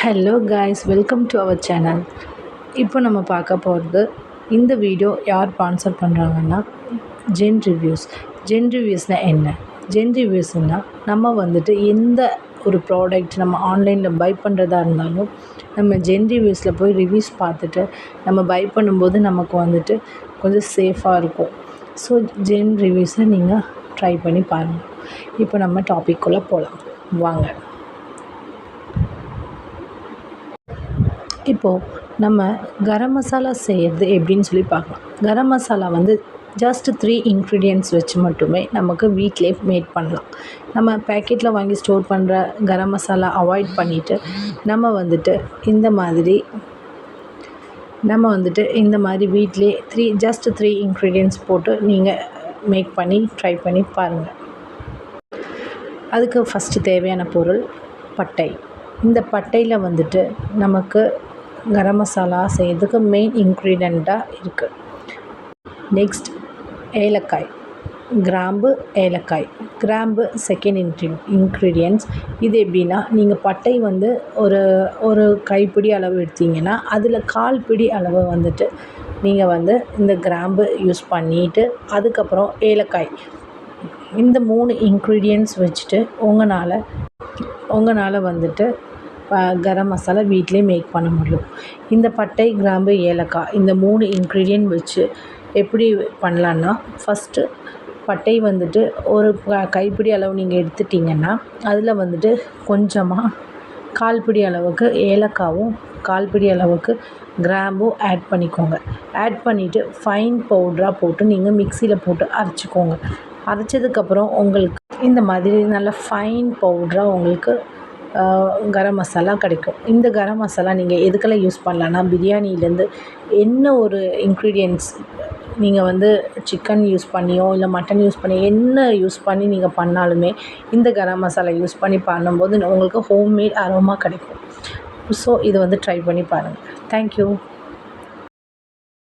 Hello guys, welcome to our channel. இப்போ நம்ம பார்க்க போகிறது, இந்த வீடியோ யார் ஸ்பான்சர் பண்ணுறாங்கன்னா ஜென் ரிவ்யூஸ். ஜென் ரிவ்யூஸ்னால் என்ன? ஜென் ரிவ்யூஸ்னால் நம்ம வந்துட்டு எந்த ஒரு ப்ராடக்ட் நம்ம ஆன்லைனில் பை பண்ணுறதா இருந்தாலும் நம்ம ஜென் ரிவ்யூஸில் போய் ரிவ்யூஸ் பார்த்துட்டு நம்ம பை பண்ணும்போது நமக்கு வந்துட்டு கொஞ்சம் சேஃபாக இருக்கும். ஸோ ஜென் ரிவ்யூஸை நீங்கள் ட்ரை பண்ணி பாருங்கள். இப்போ நம்ம டாபிக்குள்ளே போகலாம் வாங்க. இப்போது நம்ம கரம் மசாலா செய்கிறது எப்படின்னு சொல்லி பார்க்கலாம். கரம் மசாலா வந்து ஜஸ்ட் 3 இன்க்ரீடியன்ட்ஸ் வச்சு மட்டுமே நமக்கு வீட்டிலே மேட் பண்ணலாம். நம்ம பேக்கெட்டில் வாங்கி ஸ்டோர் பண்ணுற கரம் மசாலா அவாய்ட் பண்ணிவிட்டு நம்ம வந்துட்டு இந்த மாதிரி வீட்டிலே ஜஸ்ட் 3 இன்க்ரீடியன்ட்ஸ் போட்டு நீங்கள் மேக் பண்ணி ட்ரை பண்ணி பாருங்கள். அதுக்கு ஃபஸ்ட்டு தேவையான பொருள் பட்டை. இந்த பட்டையில் வந்துட்டு நமக்கு கரம் மசாலா செய்கிறதுக்கு மெயின் இன்க்ரீடியண்ட்டாக இருக்குது. நெக்ஸ்ட் ஏலக்காய், கிராம்பு செகண்ட் இன்க்ரீடியன்ட்ஸ். இது எப்படின்னா, நீங்கள் பட்டை வந்து ஒரு கைப்பிடி அளவு எடுத்திங்கன்னா அதில் 1/4 பிடி அளவு வந்துட்டு நீங்கள் வந்து இந்த கிராம்பு யூஸ் பண்ணிவிட்டு அதுக்கப்புறம் ஏலக்காய், இந்த 3 இன்க்ரீடியன்ட்ஸ் வச்சுட்டு உங்களால் வந்துட்டு கரம் மசாலா வீட்டிலே மேக் பண்ண முடியும். இந்த பட்டை, கிராம்பு, ஏலக்காய் இந்த 3 இன்க்ரீடியன்ட் வச்சு எப்படி பண்ணலான்னா, ஃபஸ்ட்டு பட்டை வந்துட்டு ஒரு கைப்பிடி அளவு நீங்கள் எடுத்துட்டிங்கன்னா அதில் வந்துட்டு கொஞ்சமாக 1/4 பிடி அளவுக்கு ஏலக்காவும் 1/4 பிடி அளவுக்கு கிராம்பும் ஆட் பண்ணிக்கோங்க. ஆட் பண்ணிவிட்டு ஃபைன் பவுடராக போட்டு நீங்கள் மிக்சியில் போட்டு அரைச்சிக்கோங்க. அரைச்சதுக்கப்புறம் உங்களுக்கு இந்த மாதிரி நல்ல ஃபைன் பவுடராக உங்களுக்கு கரம் மசாலா கிடைக்கும். இந்த கரம் மசாலா நீங்கள் எதுக்கெல்லாம் யூஸ் பண்ணலான்னா, பிரியாணிலேருந்து என்ன ஒரு இன்க்ரீடியன்ட்ஸ் நீங்கள் வந்து சிக்கன் யூஸ் பண்ணியோ இல்லை மட்டன் யூஸ் பண்ணி என்ன யூஸ் பண்ணி நீங்கள் பண்ணாலுமே இந்த கரம் மசாலா யூஸ் பண்ணி பண்ணும்போது உங்களுக்கு ஹோம்மேட் அரோமா கிடைக்கும். ஸோ இதை வந்து ட்ரை பண்ணி பாருங்கள். தேங்க்யூ.